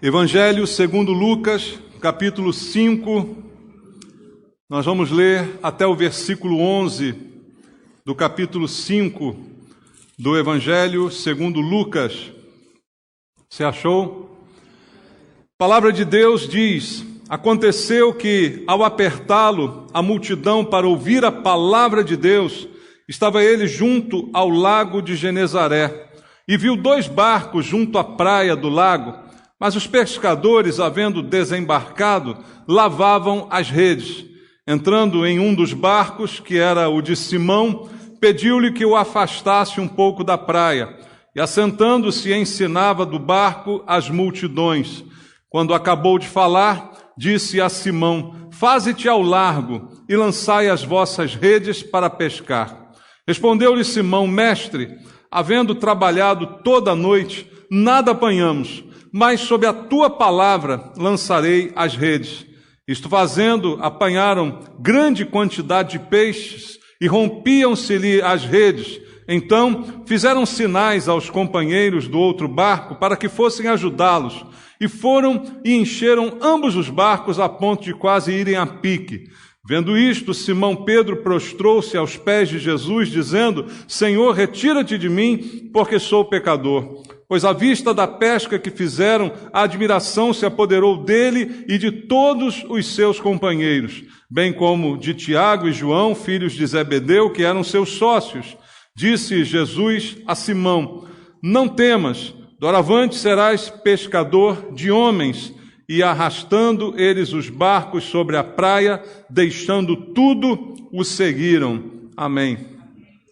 Evangelho segundo Lucas, capítulo 5, nós vamos ler até o versículo 11 do capítulo 5 do Evangelho segundo Lucas. Você achou? A palavra de Deus diz: aconteceu que, ao apertá-lo a multidão para ouvir a palavra de Deus, estava ele junto ao lago de Genezaré, e viu 2 barcos junto à praia do lago. Mas os pescadores, havendo desembarcado, lavavam as redes. Entrando em um dos barcos, que era o de Simão, pediu-lhe que o afastasse um pouco da praia. E assentando-se, ensinava do barco as multidões. Quando acabou de falar, disse a Simão: faze-te ao largo e lançai as vossas redes para pescar. Respondeu-lhe Simão: mestre, havendo trabalhado toda a noite, nada apanhamos, mas sob a tua palavra lançarei as redes. Isto fazendo, apanharam grande quantidade de peixes e rompiam-se-lhe as redes. Então fizeram sinais aos companheiros do outro barco para que fossem ajudá-los. E foram e encheram ambos os barcos a ponto de quase irem a pique. Vendo isto, Simão Pedro prostrou-se aos pés de Jesus, dizendo: Senhor, retira-te de mim, porque sou pecador. Pois à vista da pesca que fizeram, a admiração se apoderou dele e de todos os seus companheiros, bem como de Tiago e João, filhos de Zebedeu, que eram seus sócios. Disse Jesus a Simão: não temas, doravante serás pescador de homens. E arrastando eles os barcos sobre a praia, deixando tudo, o seguiram. Amém.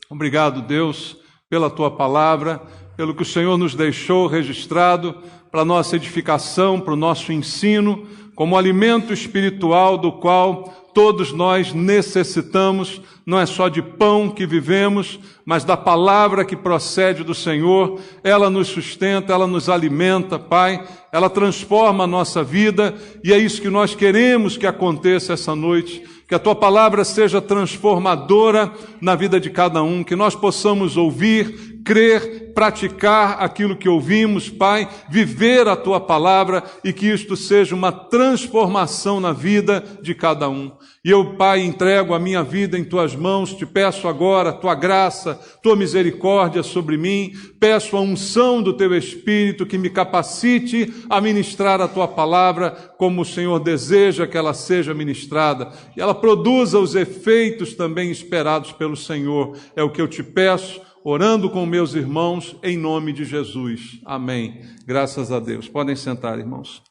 Obrigado, Deus, pela tua palavra, pelo que o Senhor nos deixou registrado para a nossa edificação, para o nosso ensino, como alimento espiritual do qual todos nós necessitamos. Não é só de pão que vivemos, mas da palavra que procede do Senhor. Ela nos sustenta, ela nos alimenta, Pai, ela transforma a nossa vida, e é isso que nós queremos que aconteça essa noite, que a tua palavra seja transformadora na vida de cada um, que nós possamos ouvir, crer, praticar aquilo que ouvimos, Pai, viver a tua palavra, e que isto seja uma transformação na vida de cada um. E eu, Pai, entrego a minha vida em tuas mãos, te peço agora a tua graça, tua misericórdia sobre mim, peço a unção do teu Espírito que me capacite a ministrar a tua palavra como o Senhor deseja que ela seja ministrada, e ela produza os efeitos também esperados pelo Senhor. É o que eu te peço, orando com meus irmãos, em nome de Jesus. Amém. Graças a Deus. Podem sentar, irmãos.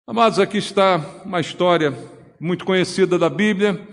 Amados, aqui está uma história muito conhecida da Bíblia,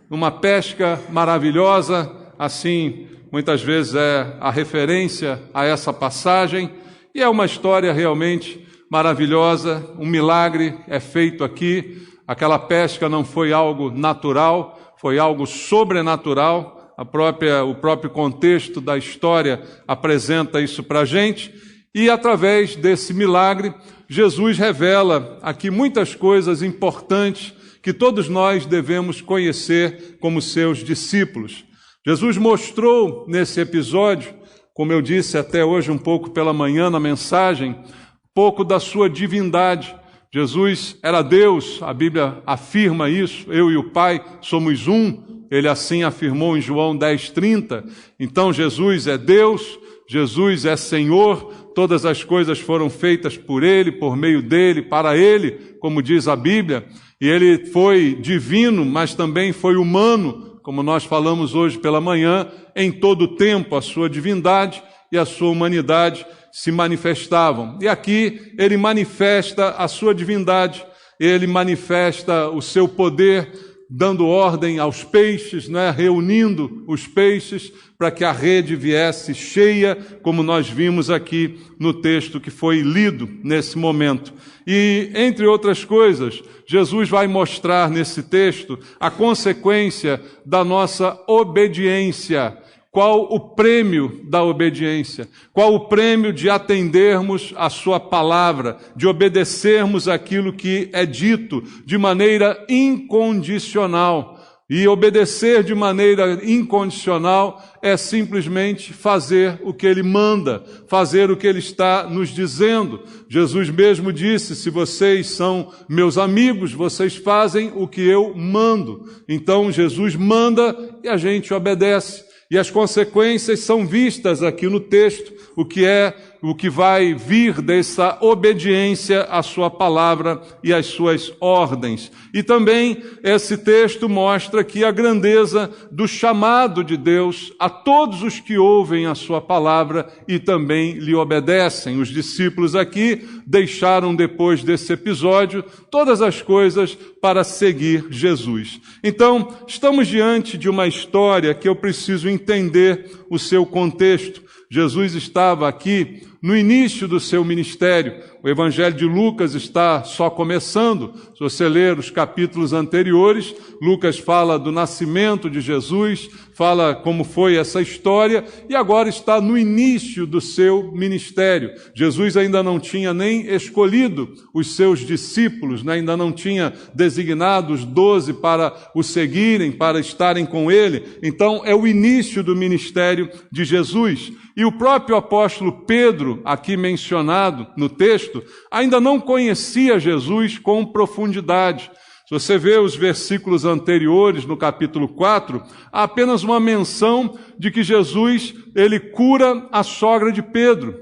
uma pesca maravilhosa, assim, muitas vezes é a referência a essa passagem, e é uma história realmente maravilhosa. Um milagre é feito aqui. Aquela pesca não foi algo natural, foi algo sobrenatural. O próprio contexto da história apresenta isso para a gente, e através desse milagre, Jesus revela aqui muitas coisas importantes que todos nós devemos conhecer como seus discípulos. Jesus mostrou nesse episódio, como eu disse até hoje um pouco pela manhã na mensagem, pouco da sua divindade. Jesus era Deus, a Bíblia afirma isso, eu e o Pai somos um, ele assim afirmou em João 10:30. Então Jesus é Deus, Jesus é Senhor, todas as coisas foram feitas por ele, por meio dele, para ele, como diz a Bíblia. E ele foi divino, mas também foi humano, como nós falamos hoje pela manhã. Em todo o tempo a sua divindade e a sua humanidade se manifestavam. E aqui ele manifesta a sua divindade, ele manifesta o seu poder, dando ordem aos peixes, reunindo os peixes para que a rede viesse cheia, como nós vimos aqui no texto que foi lido nesse momento. E, entre outras coisas, Jesus vai mostrar nesse texto a consequência da nossa obediência. Qual o prêmio da obediência? Qual o prêmio de atendermos a sua palavra, de obedecermos aquilo que é dito de maneira incondicional? E obedecer de maneira incondicional é simplesmente fazer o que Ele manda, fazer o que Ele está nos dizendo. Jesus mesmo disse: se vocês são meus amigos, vocês fazem o que eu mando. Então Jesus manda e a gente obedece. E as consequências são vistas aqui no texto, o que vai vir dessa obediência à sua palavra e às suas ordens. E também esse texto mostra aqui a grandeza do chamado de Deus a todos os que ouvem a sua palavra e também lhe obedecem. Os discípulos aqui deixaram, depois desse episódio, todas as coisas para seguir Jesus. Então, estamos diante de uma história que eu preciso entender o seu contexto. Jesus estava aqui no início do seu ministério. O Evangelho de Lucas está só começando. Se você ler os capítulos anteriores, Lucas fala do nascimento de Jesus, fala como foi essa história, e agora está no início do seu ministério. Jesus ainda não tinha nem escolhido os seus discípulos, né? Ainda não tinha designado os 12 para o seguirem, para estarem com ele. Então, é o início do ministério de Jesus. E o próprio apóstolo Pedro, aqui mencionado no texto, ainda não conhecia Jesus com profundidade. Se você vê os versículos anteriores, no capítulo 4, há apenas uma menção de que Jesus, ele cura a sogra de Pedro.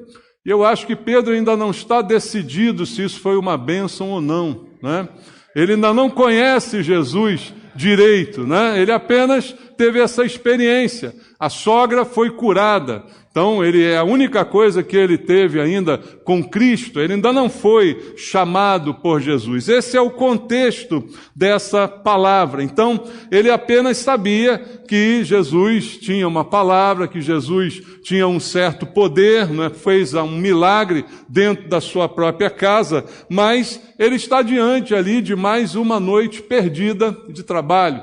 E eu acho que Pedro ainda não está decidido se isso foi uma bênção ou não, né? Ele ainda não conhece Jesus direito, né? Ele apenas teve essa experiência. A sogra foi curada. Então, é a única coisa que ele teve ainda com Cristo. Ele ainda não foi chamado por Jesus. Esse é o contexto dessa palavra. Então, ele apenas sabia que Jesus tinha uma palavra, que Jesus tinha um certo poder, né? Fez um milagre dentro da sua própria casa, mas ele está diante ali de mais uma noite perdida de trabalho.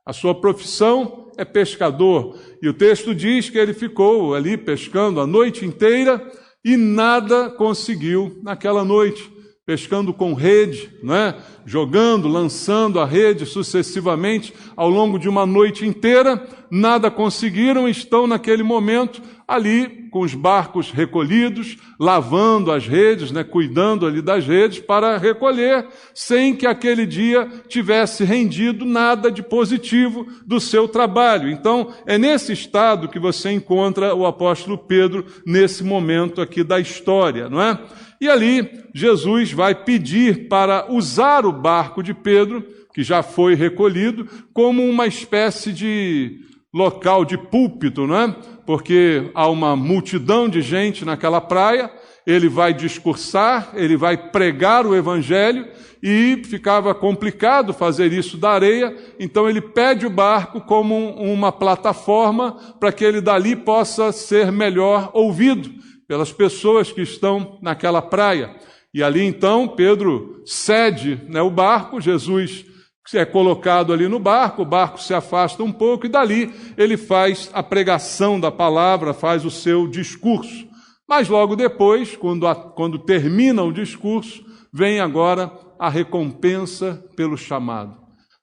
A sua profissão é pescador, e o texto diz que ele ficou ali pescando a noite inteira e nada conseguiu naquela noite, pescando com rede, né? Jogando, lançando a rede sucessivamente ao longo de uma noite inteira, nada conseguiram, estão naquele momento ali com os barcos recolhidos, lavando as redes, né? Cuidando ali das redes para recolher, sem que aquele dia tivesse rendido nada de positivo do seu trabalho. Então, é nesse estado que você encontra o apóstolo Pedro nesse momento aqui da história, não é? E ali, Jesus vai pedir para usar o barco de Pedro, que já foi recolhido, como uma espécie de local de púlpito, não é? Porque há uma multidão de gente naquela praia, ele vai discursar, ele vai pregar o evangelho, e ficava complicado fazer isso da areia, então ele pede o barco como uma plataforma para que ele dali possa ser melhor ouvido pelas pessoas que estão naquela praia. E ali então Pedro cede, né, o barco, Jesus é colocado ali no barco, o barco se afasta um pouco e dali ele faz a pregação da palavra, faz o seu discurso. Mas logo depois, quando termina o discurso, vem agora a recompensa pelo chamado.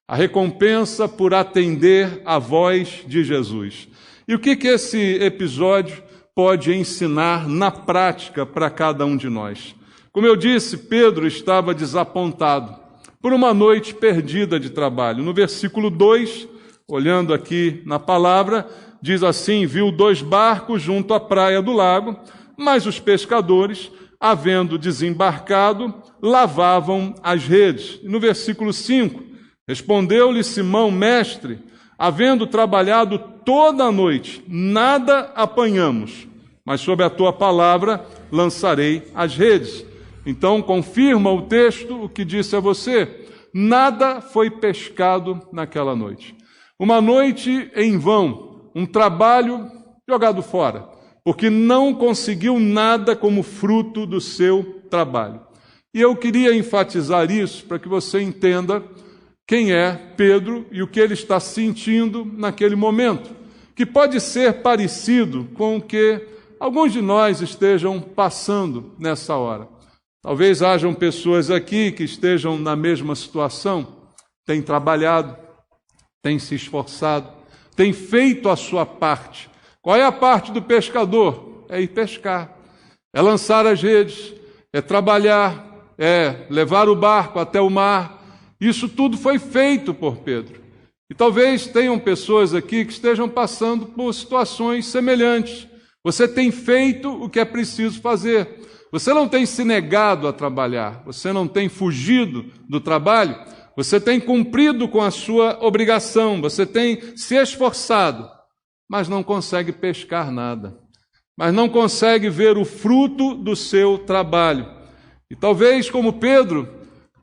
A recompensa por atender à voz de Jesus. E o que esse episódio pode ensinar na prática para cada um de nós? Como eu disse, Pedro estava desapontado por uma noite perdida de trabalho. No versículo 2, olhando aqui na palavra, diz assim: viu 2 barcos junto à praia do lago, mas os pescadores, havendo desembarcado, lavavam as redes. E no versículo 5, respondeu-lhe Simão: mestre, havendo trabalhado toda a noite, nada apanhamos, mas sob a tua palavra lançarei as redes. Então, confirma o texto o que disse a você: nada foi pescado naquela noite. Uma noite em vão, um trabalho jogado fora, porque não conseguiu nada como fruto do seu trabalho. E eu queria enfatizar isso para que você entenda quem é Pedro e o que ele está sentindo naquele momento, que pode ser parecido com o que alguns de nós estejam passando nessa hora. Talvez hajam pessoas aqui que estejam na mesma situação, têm trabalhado, tem se esforçado, tem feito a sua parte. Qual é a parte do pescador? É ir pescar, é lançar as redes, é trabalhar, é levar o barco até o mar. Isso tudo foi feito por Pedro. E talvez tenham pessoas aqui que estejam passando por situações semelhantes. Você tem feito o que é preciso fazer. Você não tem se negado a trabalhar, você não tem fugido do trabalho, você tem cumprido com a sua obrigação, você tem se esforçado, mas não consegue pescar nada, mas não consegue ver o fruto do seu trabalho. E talvez, como Pedro,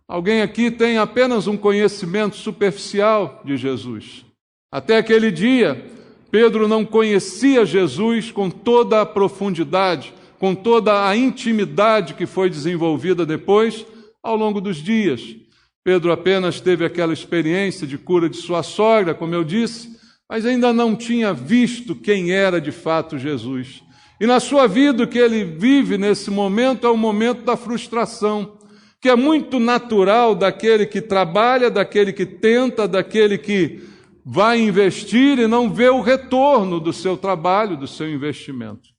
alguém aqui tenha apenas um conhecimento superficial de Jesus. Até aquele dia, Pedro não conhecia Jesus com toda a profundidade, com toda a intimidade que foi desenvolvida depois, ao longo dos dias. Pedro apenas teve aquela experiência de cura de sua sogra, como eu disse, mas ainda não tinha visto quem era de fato Jesus. E na sua vida, o que ele vive nesse momento é o momento da frustração, que é muito natural daquele que trabalha, daquele que tenta, daquele que vai investir e não vê o retorno do seu trabalho, do seu investimento.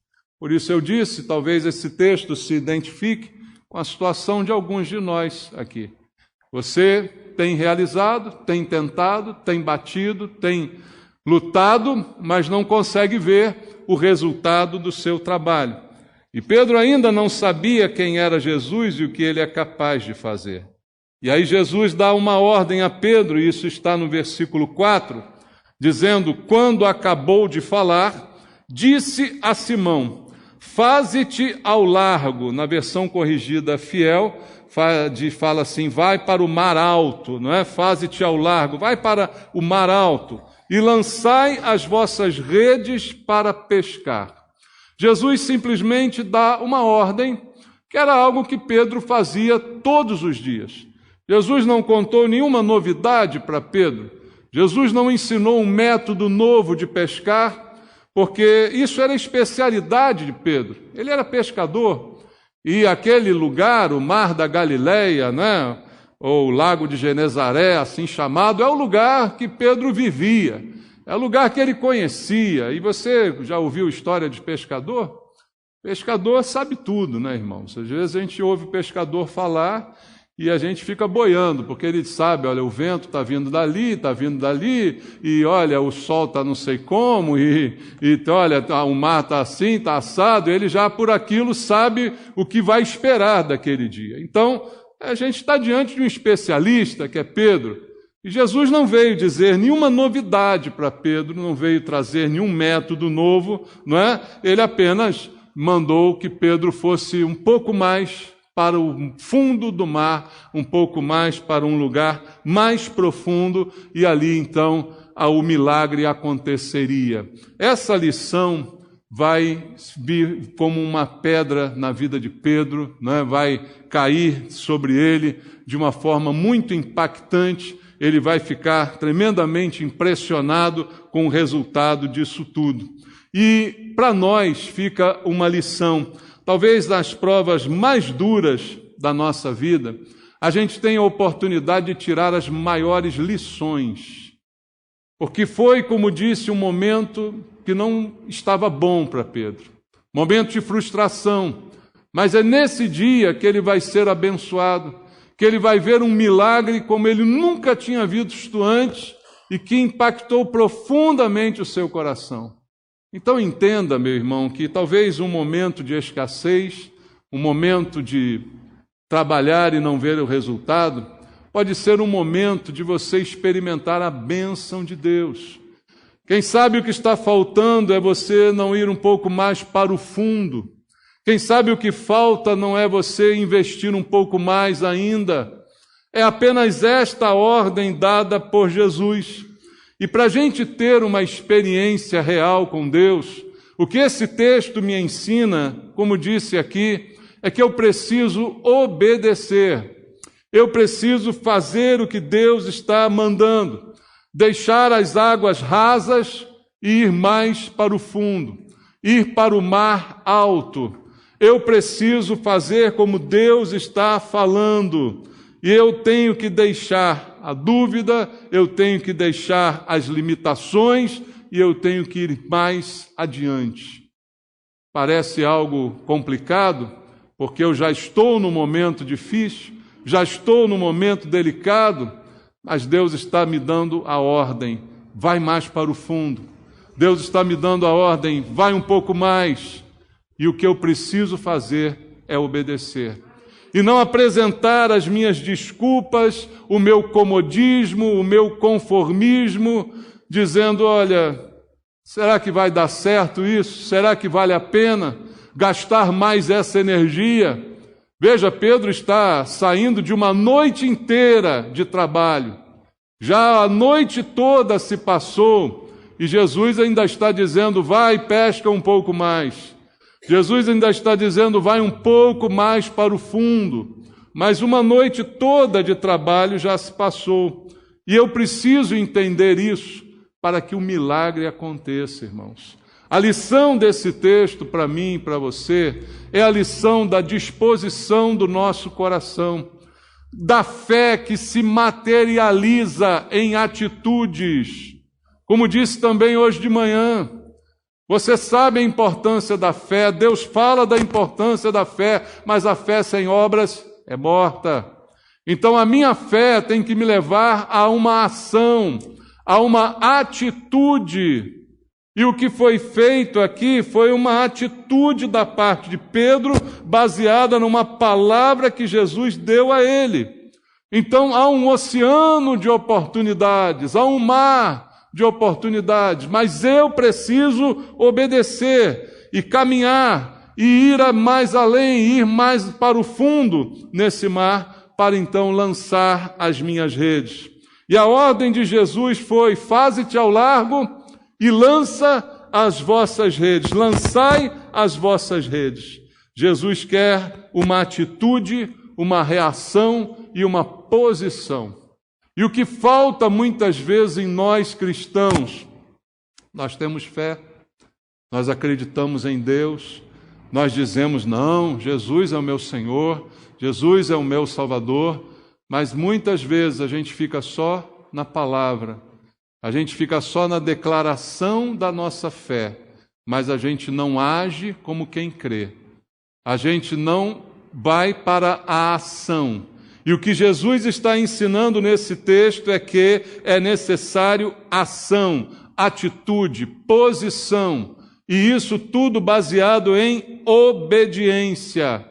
Por isso eu disse, talvez esse texto se identifique com a situação de alguns de nós aqui. Você tem realizado, tem tentado, tem batido, tem lutado, mas não consegue ver o resultado do seu trabalho. E Pedro ainda não sabia quem era Jesus e o que ele é capaz de fazer. E aí Jesus dá uma ordem a Pedro, e isso está no versículo 4, dizendo: quando acabou de falar, disse a Simão: faze-te ao largo. Na versão corrigida fiel, fala assim: vai para o mar alto, não é? Faze-te ao largo, vai para o mar alto, e lançai as vossas redes para pescar. Jesus simplesmente dá uma ordem, que era algo que Pedro fazia todos os dias. Jesus não contou nenhuma novidade para Pedro. Jesus não ensinou um método novo de pescar, porque isso era a especialidade de Pedro. Ele era pescador, e aquele lugar, o Mar da Galileia, né, ou o Lago de Genezaré, assim chamado, é o lugar que Pedro vivia, é o lugar que ele conhecia. E você já ouviu história de pescador? Pescador sabe tudo, né, irmãos? Às vezes a gente ouve o pescador falar e a gente fica boiando, porque ele sabe, olha, o vento está vindo dali, e olha, o sol está não sei como, e olha, o mar está assim, está assado, ele já por aquilo sabe o que vai esperar daquele dia. Então, a gente está diante de um especialista, que é Pedro, e Jesus não veio dizer nenhuma novidade para Pedro, não veio trazer nenhum método novo, não é? Ele apenas mandou que Pedro fosse um pouco mais para o fundo do mar, um pouco mais para um lugar mais profundo, e ali então o milagre aconteceria. Essa lição vai vir como uma pedra na vida de Pedro, né? Vai cair sobre ele de uma forma muito impactante. Ele vai ficar tremendamente impressionado com o resultado disso tudo. E para nós fica uma lição. Talvez nas provas mais duras da nossa vida, a gente tenha a oportunidade de tirar as maiores lições. Porque foi, como disse, um momento que não estava bom para Pedro. Momento de frustração. Mas é nesse dia que ele vai ser abençoado, que ele vai ver um milagre como ele nunca tinha visto antes e que impactou profundamente o seu coração. Então entenda, meu irmão, que talvez um momento de escassez, um momento de trabalhar e não ver o resultado, pode ser um momento de você experimentar a bênção de Deus. Quem sabe o que está faltando é você não ir um pouco mais para o fundo. Quem sabe o que falta não é você investir um pouco mais ainda. É apenas esta ordem dada por Jesus. E para a gente ter uma experiência real com Deus, o que esse texto me ensina, como disse aqui, é que eu preciso obedecer. Eu preciso fazer o que Deus está mandando. Deixar as águas rasas e ir mais para o fundo. Ir para o mar alto. Eu preciso fazer como Deus está falando. E eu tenho que deixar a dúvida, eu tenho que deixar as limitações e eu tenho que ir mais adiante. Parece algo complicado, porque eu já estou num momento difícil, já estou num momento delicado, mas Deus está me dando a ordem, vai mais para o fundo. Deus está me dando a ordem, vai um pouco mais. E o que eu preciso fazer é obedecer. E não apresentar as minhas desculpas, o meu comodismo, o meu conformismo, dizendo, olha, será que vai dar certo isso? Será que vale a pena gastar mais essa energia? Veja, Pedro está saindo de uma noite inteira de trabalho. Já a noite toda se passou e Jesus ainda está dizendo, vai, pesca um pouco mais. Jesus ainda está dizendo, vai um pouco mais para o fundo. Mas uma noite toda de trabalho já se passou. E eu preciso entender isso para que o milagre aconteça, irmãos. A lição desse texto, para mim e para você, é a lição da disposição do nosso coração, da fé que se materializa em atitudes. Como disse também hoje de manhã, você sabe a importância da fé, Deus fala da importância da fé, mas a fé sem obras é morta. Então a minha fé tem que me levar a uma ação, a uma atitude. E o que foi feito aqui foi uma atitude da parte de Pedro, baseada numa palavra que Jesus deu a ele. Então há um oceano de oportunidades, há um mar de oportunidades, mas eu preciso obedecer e caminhar e ir mais além, ir mais para o fundo nesse mar, para então lançar as minhas redes. E a ordem de Jesus foi, faze-te ao largo e lança as vossas redes, lançai as vossas redes. Jesus quer uma atitude, uma reação e uma posição. E o que falta muitas vezes em nós cristãos, nós temos fé, nós acreditamos em Deus, nós dizemos, não, Jesus é o meu Senhor, Jesus é o meu Salvador, mas muitas vezes a gente fica só na palavra, a gente fica só na declaração da nossa fé, mas a gente não age como quem crê, a gente não vai para a ação. E o que Jesus está ensinando nesse texto é que é necessário ação, atitude, posição, e isso tudo baseado em obediência.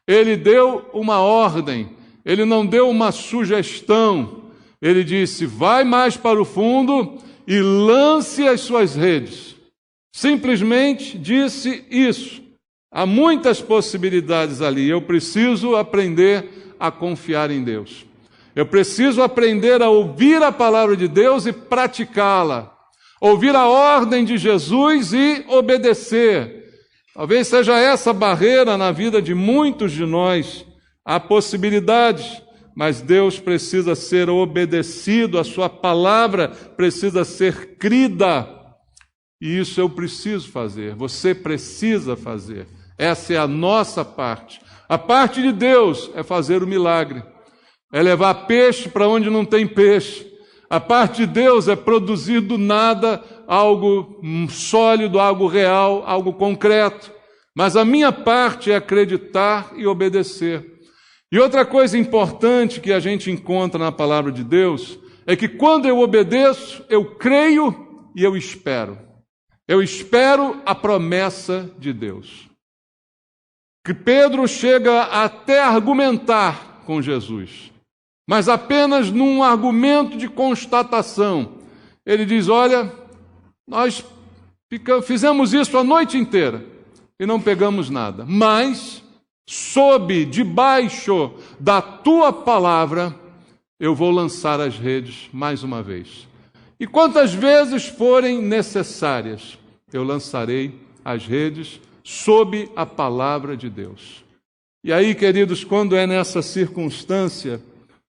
Ele deu uma ordem, ele não deu uma sugestão, ele disse, vai mais para o fundo e lance as suas redes. Simplesmente disse isso. Há muitas possibilidades ali, eu preciso aprender a confiar em Deus. Eu preciso aprender a ouvir a palavra de Deus e praticá-la. Ouvir a ordem de Jesus e obedecer. Talvez seja essa barreira na vida de muitos de nós. Há possibilidades, mas Deus precisa ser obedecido, a sua palavra precisa ser crida. E isso eu preciso fazer, você precisa fazer. Essa é a nossa parte. A parte de Deus é fazer o milagre, é levar peixe para onde não tem peixe. A parte de Deus é produzir do nada algo sólido, algo real, algo concreto. Mas a minha parte é acreditar e obedecer. E outra coisa importante que a gente encontra na palavra de Deus é que quando eu obedeço, eu creio e eu espero. Eu espero a promessa de Deus. Que Pedro chega até a argumentar com Jesus, mas apenas num argumento de constatação. Ele diz, olha, nós fizemos isso a noite inteira e não pegamos nada, mas debaixo da tua palavra, eu vou lançar as redes mais uma vez. E quantas vezes forem necessárias, eu lançarei as redes sob a palavra de Deus. E aí, queridos, quando é nessa circunstância,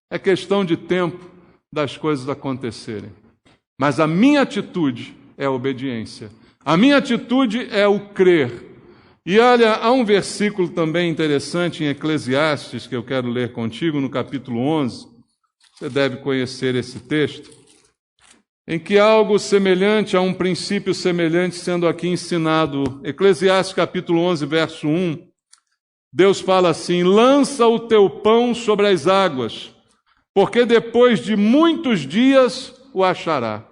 é questão de tempo das coisas acontecerem. Mas a minha atitude é a obediência. A minha atitude é o crer. E olha, há um versículo também interessante em Eclesiastes, que eu quero ler contigo, no capítulo 11. Você deve conhecer esse texto, em que algo semelhante a um princípio semelhante sendo aqui ensinado. Eclesiastes capítulo 11, verso 1, Deus fala assim: lança o teu pão sobre as águas, porque depois de muitos dias o achará.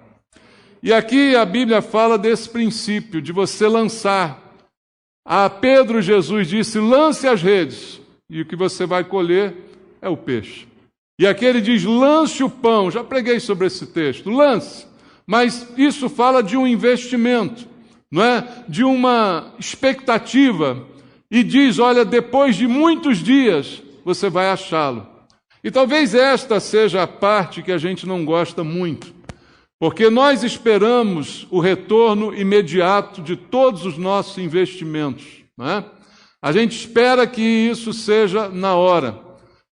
E aqui a Bíblia fala desse princípio, de você lançar. A Pedro, Jesus disse: lance as redes, e o que você vai colher é o peixe. E aqui ele diz: lance o pão. Já preguei sobre esse texto. Lance. Mas isso fala de um investimento, não é? De uma expectativa. E diz: olha, depois de muitos dias você vai achá-lo. E talvez esta seja a parte que a gente não gosta muito, porque nós esperamos o retorno imediato de todos os nossos investimentos, não é? A gente espera que isso seja na hora.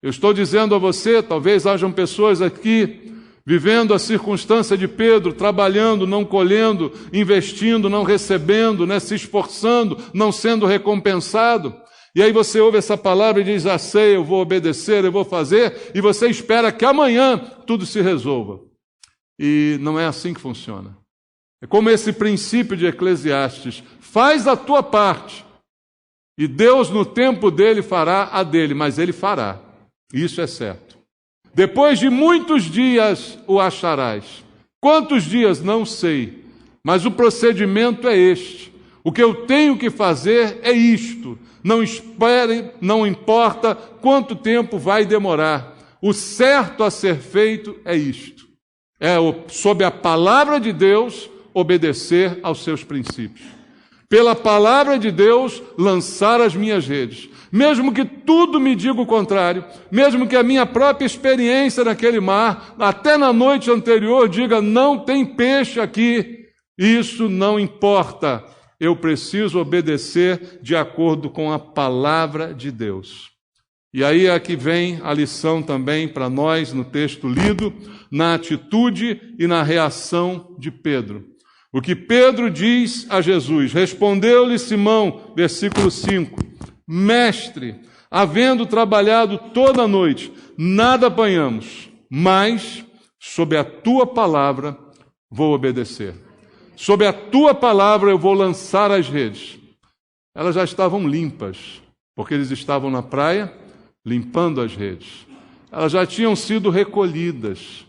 Eu estou dizendo a você, talvez hajam pessoas aqui vivendo a circunstância de Pedro, trabalhando, não colhendo, investindo, não recebendo, né? Se esforçando, não sendo recompensado. E aí você ouve essa palavra e diz: já sei, eu vou obedecer, eu vou fazer, e você espera que amanhã tudo se resolva. E não é assim que funciona. É como esse princípio de Eclesiastes: faz a tua parte, e Deus no tempo dele fará a dele, mas ele fará. Isso é certo. Depois de muitos dias o acharás. Quantos dias? Não sei. Mas o procedimento é este. O que eu tenho que fazer é isto. Não espere, não importa quanto tempo vai demorar. O certo a ser feito é isto. É, sob a palavra de Deus, obedecer aos seus princípios. Pela palavra de Deus, lançar as minhas redes. Mesmo que tudo me diga o contrário, mesmo que a minha própria experiência naquele mar, até na noite anterior, diga: não tem peixe aqui, isso não importa. Eu preciso obedecer de acordo com a palavra de Deus. E aí é que vem a lição também para nós, no texto lido, na atitude e na reação de Pedro. O que Pedro diz a Jesus: respondeu-lhe Simão, versículo 5, mestre, havendo trabalhado toda a noite, nada apanhamos, mas sob a tua palavra vou obedecer. Sob a tua palavra eu vou lançar as redes. Elas já estavam limpas, porque eles estavam na praia limpando as redes. Elas já tinham sido recolhidas.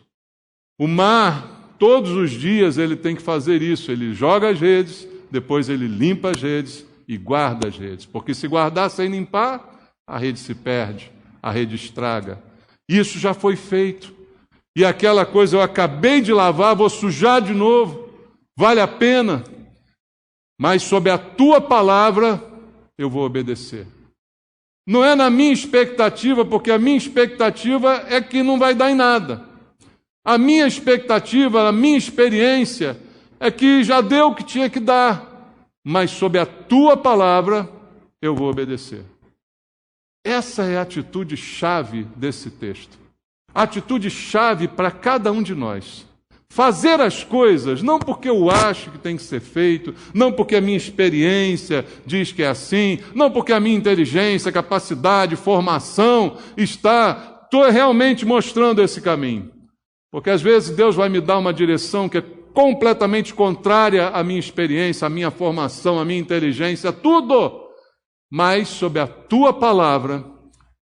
O mar, todos os dias, ele tem que fazer isso. Ele joga as redes, depois ele limpa as redes e guarda as redes. Porque se guardar sem limpar, a rede se perde, a rede estraga. Isso já foi feito. E aquela coisa, eu acabei de lavar, vou sujar de novo. Vale a pena? Mas sob a tua palavra, eu vou obedecer. Não é na minha expectativa, porque a minha expectativa é que não vai dar em nada. A minha expectativa, a minha experiência é que já deu o que tinha que dar. Mas sob a tua palavra, eu vou obedecer. Essa é a atitude chave desse texto. A atitude chave para cada um de nós. Fazer as coisas, não porque eu acho que tem que ser feito, não porque a minha experiência diz que é assim, não porque a minha inteligência, capacidade, formação estou realmente mostrando esse caminho. Porque às vezes Deus vai me dar uma direção que é completamente contrária à minha experiência, à minha formação, à minha inteligência, tudo. Mas sob a tua palavra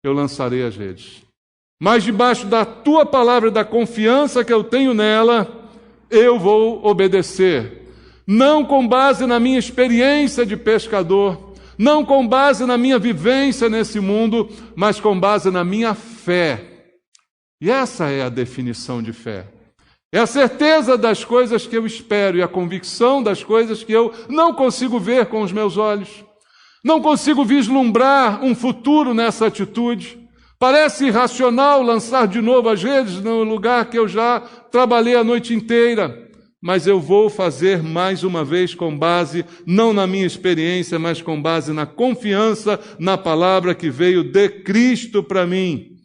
eu lançarei as redes. Mas debaixo da tua palavra e da confiança que eu tenho nela, eu vou obedecer. Não com base na minha experiência de pescador, não com base na minha vivência nesse mundo, mas com base na minha fé. E essa é a definição de fé. É a certeza das coisas que eu espero e a convicção das coisas que eu não consigo ver com os meus olhos. Não consigo vislumbrar um futuro nessa atitude. Parece irracional lançar de novo as redes no lugar que eu já trabalhei a noite inteira, mas eu vou fazer mais uma vez com base, não na minha experiência, mas com base na confiança na palavra que veio de Cristo para mim.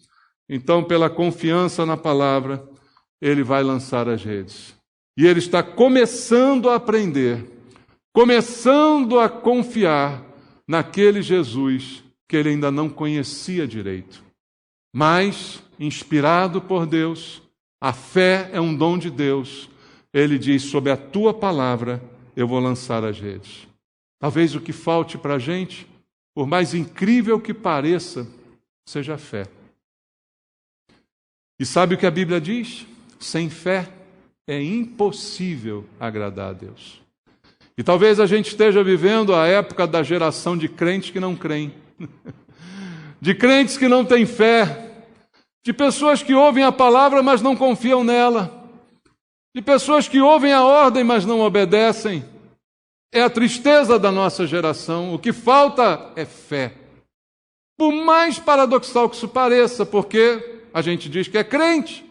Então, pela confiança na palavra, ele vai lançar as redes. E ele está começando a aprender, começando a confiar naquele Jesus que ele ainda não conhecia direito. Mas, inspirado por Deus, A fé é um dom de Deus. Ele diz, sob a tua palavra eu vou lançar as redes. Talvez o que falte para a gente, por mais incrível que pareça, seja a fé. E sabe o que a Bíblia diz? Sem fé é impossível agradar a Deus. E talvez a gente esteja vivendo a época da geração de crentes que não creem, de crentes que não têm fé, de pessoas que ouvem a palavra, mas não confiam nela, de pessoas que ouvem a ordem, mas não obedecem. É a tristeza da nossa geração. O que falta é fé. Por mais paradoxal que isso pareça, porque a gente diz que é crente.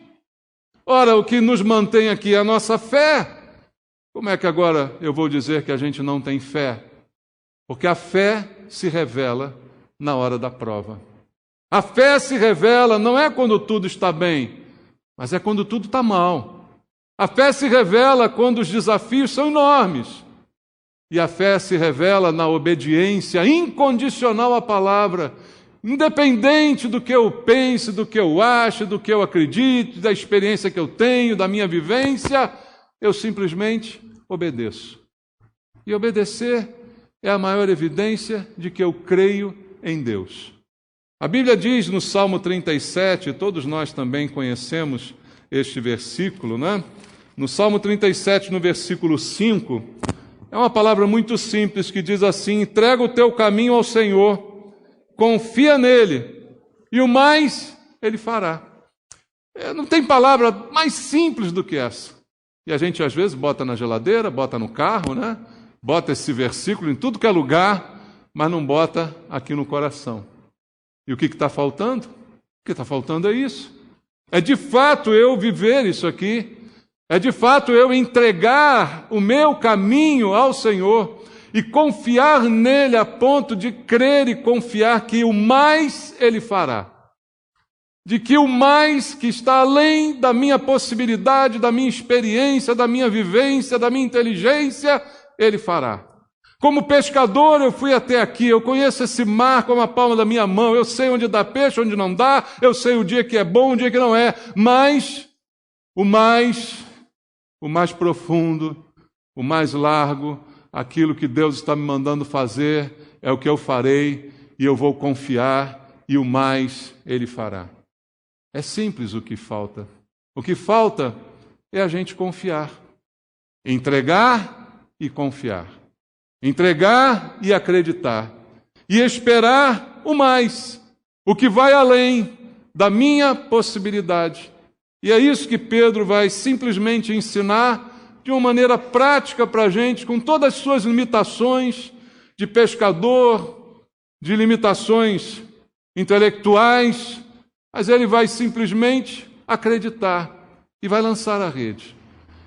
Ora, o que nos mantém aqui é a nossa fé. Como é que agora eu vou dizer que a gente não tem fé? Porque a fé se revela na hora da prova. A fé se revela não é quando tudo está bem, mas é quando tudo está mal. A fé se revela quando os desafios são enormes. E a fé se revela na obediência incondicional à palavra, independente do que eu pense, do que eu ache, do que eu acredite, da experiência que eu tenho, da minha vivência, eu simplesmente obedeço. E obedecer é a maior evidência de que eu creio em Deus. A Bíblia diz no Salmo 37, todos nós também conhecemos este versículo, né? No Salmo 37, no versículo 5, é uma palavra muito simples que diz assim: entrega o teu caminho ao Senhor, confia nele, e o mais ele fará. Não tem palavra mais simples do que essa. E a gente às vezes bota na geladeira, bota no carro, né? Bota esse versículo em tudo que é lugar, mas não bota aqui no coração. E o que está faltando? O que está faltando é isso. É de fato eu viver isso aqui. É de fato eu entregar o meu caminho ao Senhor e confiar nele a ponto de crer e confiar que o mais ele fará. De que o mais que está além da minha possibilidade, da minha experiência, da minha vivência, da minha inteligência, ele fará. Como pescador eu fui até aqui, eu conheço esse mar como a palma da minha mão, eu sei onde dá peixe, onde não dá, eu sei o dia que é bom, o dia que não é, mas o mais profundo, o mais largo, aquilo que Deus está me mandando fazer, é o que eu farei, e eu vou confiar, e o mais ele fará. É simples o que falta. O que falta é a gente confiar. Entregar e confiar. Entregar e acreditar. E esperar o mais, o que vai além da minha possibilidade. E é isso que Pedro vai simplesmente ensinar de uma maneira prática para a gente, com todas as suas limitações de pescador, de limitações intelectuais, mas ele vai simplesmente acreditar e vai lançar a rede.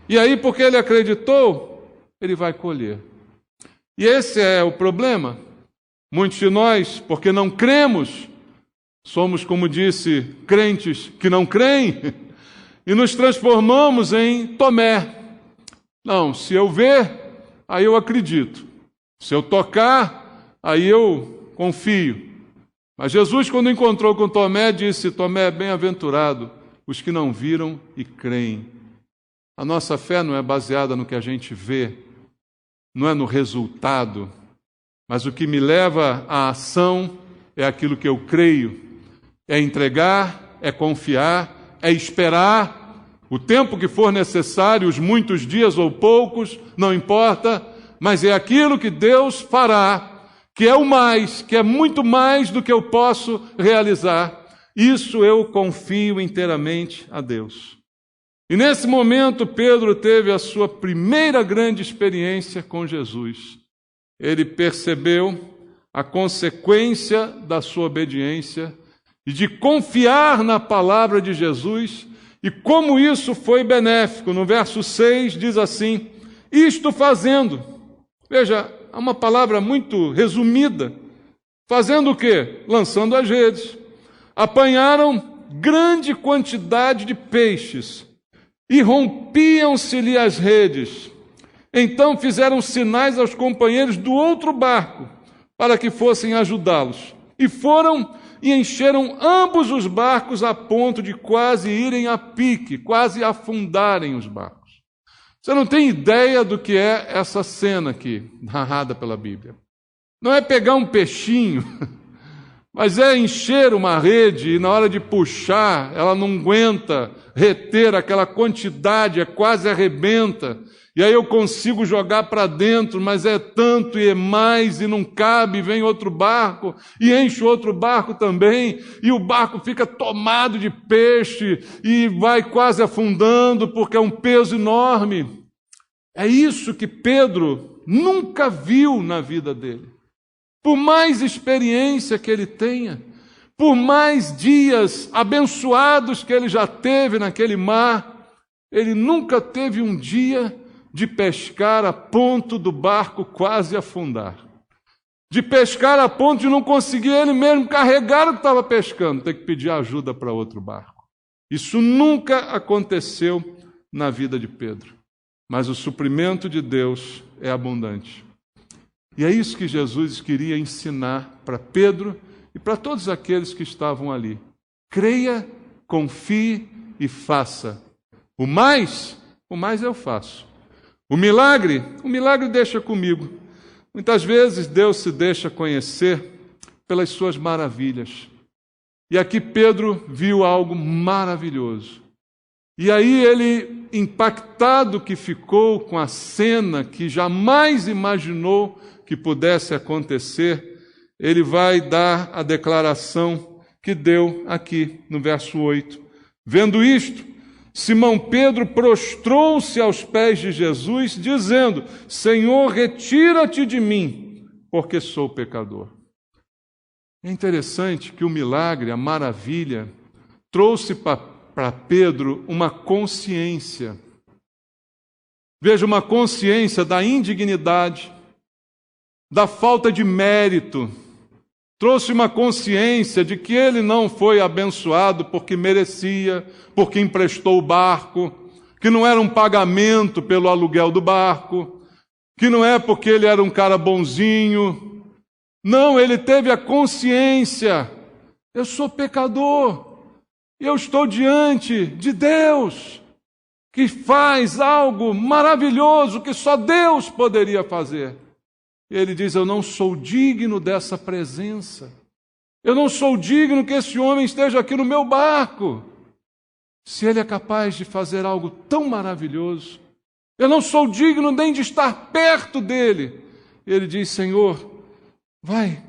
E aí, porque ele acreditou, ele vai colher. E esse é o problema. Muitos de nós, porque não cremos, somos, como disse, crentes que não creem, e nos transformamos em Tomé. Não, se eu ver, aí eu acredito. Se eu tocar, aí eu confio. Mas Jesus, quando encontrou com Tomé, disse: Tomé, bem-aventurado os que não viram e creem. A nossa fé não é baseada no que a gente vê, não é no resultado, mas o que me leva à ação é aquilo que eu creio. É entregar, é confiar, é esperar o tempo que for necessário, os muitos dias ou poucos, não importa, mas é aquilo que Deus fará, que é o mais, que é muito mais do que eu posso realizar. Isso eu confio inteiramente a Deus. E nesse momento, Pedro teve a sua primeira grande experiência com Jesus. Ele percebeu a consequência da sua obediência e de confiar na palavra de Jesus e como isso foi benéfico. No verso 6 diz assim: isto fazendo, veja, é uma palavra muito resumida, fazendo o quê? Lançando as redes. Apanharam grande quantidade de peixes e rompiam-se-lhe as redes. Então fizeram sinais aos companheiros do outro barco para que fossem ajudá-los. E foram e encheram ambos os barcos a ponto de quase irem a pique, quase afundarem os barcos. Você não tem ideia do que é essa cena aqui, narrada pela Bíblia. Não é pegar um peixinho, mas é encher uma rede e na hora de puxar, ela não aguenta reter aquela quantidade, quase arrebenta. E aí eu consigo jogar para dentro, mas é tanto e é mais e não cabe, vem outro barco e enche outro barco também, e o barco fica tomado de peixe e vai quase afundando porque é um peso enorme. É isso que Pedro nunca viu na vida dele. Por mais experiência que ele tenha, por mais dias abençoados que ele já teve naquele mar, ele nunca teve um dia de pescar a ponto do barco quase afundar. De pescar a ponto de não conseguir ele mesmo carregar o que estava pescando, ter que pedir ajuda para outro barco. Isso nunca aconteceu na vida de Pedro. Mas o suprimento de Deus é abundante. E é isso que Jesus queria ensinar para Pedro e para todos aqueles que estavam ali. Creia, confie e faça. O mais eu faço. O milagre deixa comigo. Muitas vezes Deus se deixa conhecer pelas suas maravilhas. E aqui Pedro viu algo maravilhoso. E aí ele, impactado que ficou com a cena que jamais imaginou que pudesse acontecer, ele vai dar a declaração que deu aqui no verso 8. Vendo isto, Simão Pedro prostrou-se aos pés de Jesus, dizendo: Senhor, retira-te de mim, porque sou pecador. É interessante que o milagre, a maravilha, trouxe para Pedro uma consciência. Veja, uma consciência da indignidade, da falta de mérito. Trouxe uma consciência de que ele não foi abençoado porque merecia, porque emprestou o barco, que não era um pagamento pelo aluguel do barco, que não é porque ele era um cara bonzinho. Não, ele teve a consciência: eu sou pecador, eu estou diante de Deus, que faz algo maravilhoso que só Deus poderia fazer. E ele diz: eu não sou digno dessa presença. Eu não sou digno que esse homem esteja aqui no meu barco. Se ele é capaz de fazer algo tão maravilhoso, eu não sou digno nem de estar perto dele. E ele diz: Senhor, vai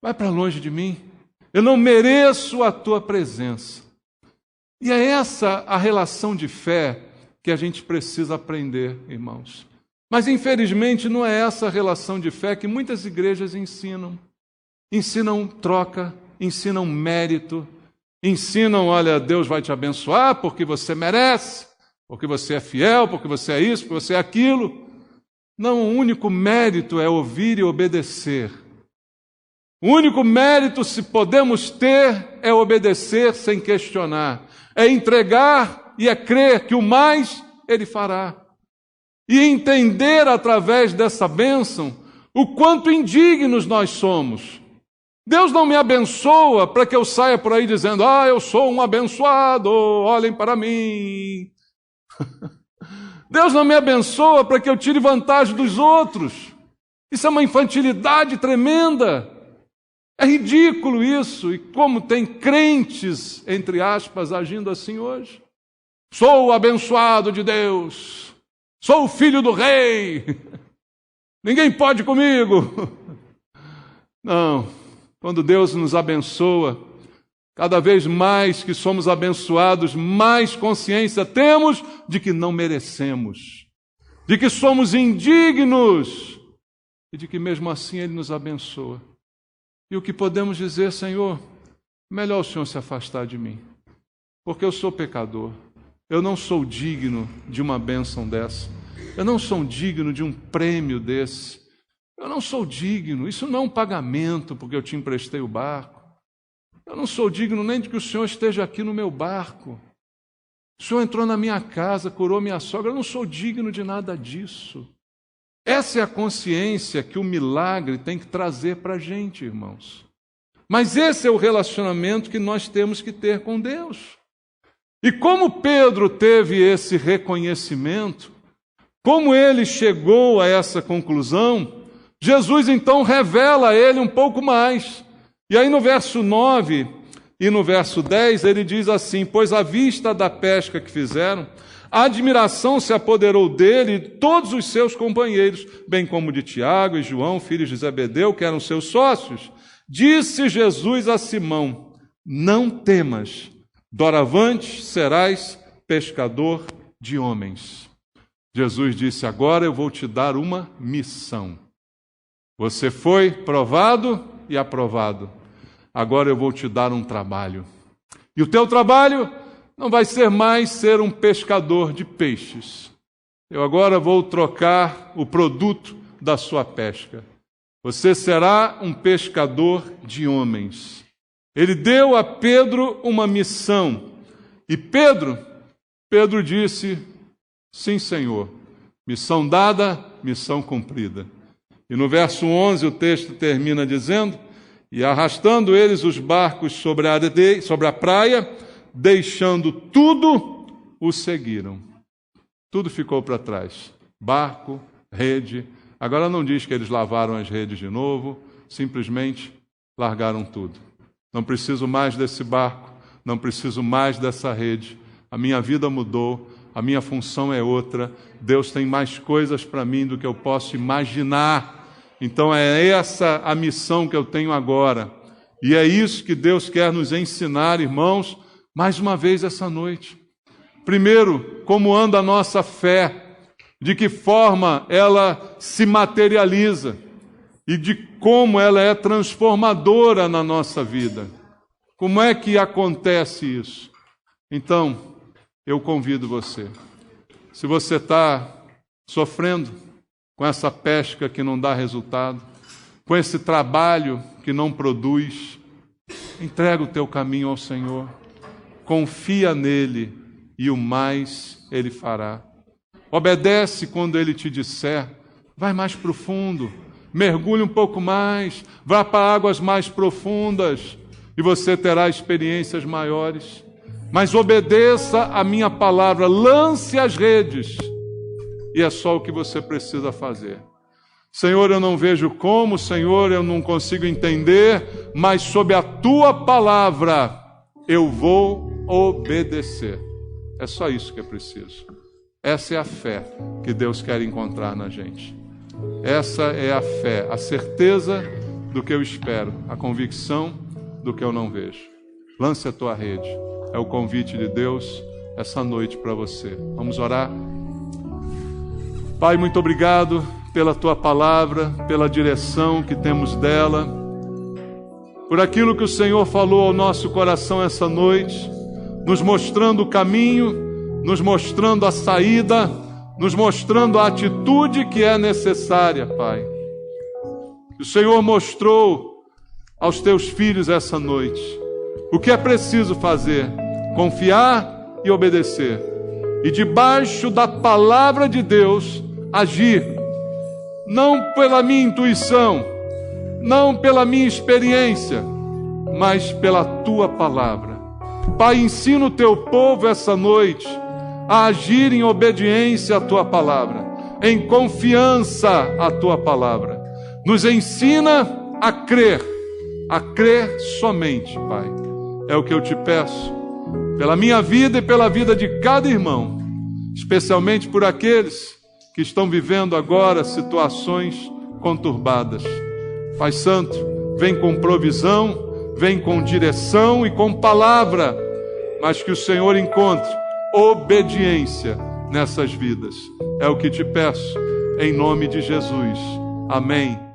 para longe de mim. Eu não mereço a tua presença. E é essa a relação de fé que a gente precisa aprender, irmãos. Mas, infelizmente, não é essa a relação de fé que muitas igrejas ensinam. Ensinam troca, ensinam mérito, ensinam: olha, Deus vai te abençoar porque você merece, porque você é fiel, porque você é isso, porque você é aquilo. Não, o único mérito é ouvir e obedecer. O único mérito, se podemos ter, é obedecer sem questionar. É entregar e é crer que o mais Ele fará. E entender através dessa bênção o quanto indignos nós somos. Deus não me abençoa para que eu saia por aí dizendo: eu sou um abençoado, olhem para mim. Deus não me abençoa para que eu tire vantagem dos outros. Isso é uma infantilidade tremenda. É ridículo isso. E como tem crentes, entre aspas, agindo assim hoje. Sou o abençoado de Deus. Sou o filho do rei. Ninguém pode comigo. Não. Quando Deus nos abençoa, cada vez mais que somos abençoados, mais consciência temos de que não merecemos, de que somos indignos e de que mesmo assim Ele nos abençoa. E o que podemos dizer: Senhor, melhor o Senhor se afastar de mim, porque eu sou pecador. Eu não sou digno de uma bênção dessa. Eu não sou digno de um prêmio desse. Eu não sou digno. Isso não é um pagamento porque eu te emprestei o barco. Eu não sou digno nem de que o Senhor esteja aqui no meu barco. O Senhor entrou na minha casa, curou minha sogra. Eu não sou digno de nada disso. Essa é a consciência que o milagre tem que trazer para a gente, irmãos. Mas esse é o relacionamento que nós temos que ter com Deus. E como Pedro teve esse reconhecimento, como ele chegou a essa conclusão, Jesus então revela a ele um pouco mais. E aí no verso 9 e no verso 10 ele diz assim: pois à vista da pesca que fizeram, a admiração se apoderou dele e de todos os seus companheiros, bem como de Tiago e João, filhos de Zebedeu, que eram seus sócios. Disse Jesus a Simão: não temas, doravante serás pescador de homens. Jesus disse: agora eu vou te dar uma missão. Você foi provado e aprovado. Agora eu vou te dar um trabalho. E o teu trabalho não vai ser mais ser um pescador de peixes. Eu agora vou trocar o produto da sua pesca. Você será um pescador de homens. Ele deu a Pedro uma missão. E Pedro disse: sim, Senhor. Missão dada, missão cumprida. E no verso 11 o texto termina dizendo: e arrastando eles os barcos sobre a praia, deixando tudo, o seguiram. Tudo ficou para trás. Barco, rede. Agora não diz que eles lavaram as redes de novo, simplesmente largaram tudo. Não preciso mais desse barco, não preciso mais dessa rede. A minha vida mudou, a minha função é outra. Deus tem mais coisas para mim do que eu posso imaginar. Então é essa a missão que eu tenho agora. E é isso que Deus quer nos ensinar, irmãos, mais uma vez essa noite. Primeiro, como anda a nossa fé, de que forma ela se materializa e de como ela é transformadora na nossa vida. Como é que acontece isso? Então, eu convido você. Se você está sofrendo com essa pesca que não dá resultado, com esse trabalho que não produz, entrega o teu caminho ao Senhor. Confia nele e o mais ele fará. Obedece quando ele te disser, vai mais profundo, mergulhe um pouco mais, vá para águas mais profundas e você terá experiências maiores. Mas obedeça a minha palavra, lance as redes e é só o que você precisa fazer. Senhor, eu não vejo como, Senhor, eu não consigo entender, mas sob a tua palavra eu vou obedecer. É só isso que é preciso. Essa é a fé que Deus quer encontrar na gente. Essa é a fé, a certeza do que eu espero, a convicção do que eu não vejo. Lance a tua rede. É o convite de Deus essa noite para você. Vamos orar? Pai, muito obrigado pela tua palavra, pela direção que temos dela, por aquilo que o Senhor falou ao nosso coração essa noite, nos mostrando o caminho, nos mostrando a saída, nos mostrando a atitude que é necessária, Pai. O Senhor mostrou aos teus filhos essa noite o que é preciso fazer: confiar e obedecer. E debaixo da palavra de Deus, agir. Não pela minha intuição, não pela minha experiência, mas pela tua palavra. Pai, ensina o teu povo essa noite a agir em obediência à tua palavra, em confiança à tua palavra. Nos ensina a crer somente, Pai. É o que eu te peço, pela minha vida e pela vida de cada irmão, especialmente por aqueles que estão vivendo agora situações conturbadas. Pai Santo, vem com provisão, vem com direção e com palavra, mas que o Senhor encontre obediência nessas vidas. É o que te peço, em nome de Jesus. Amém.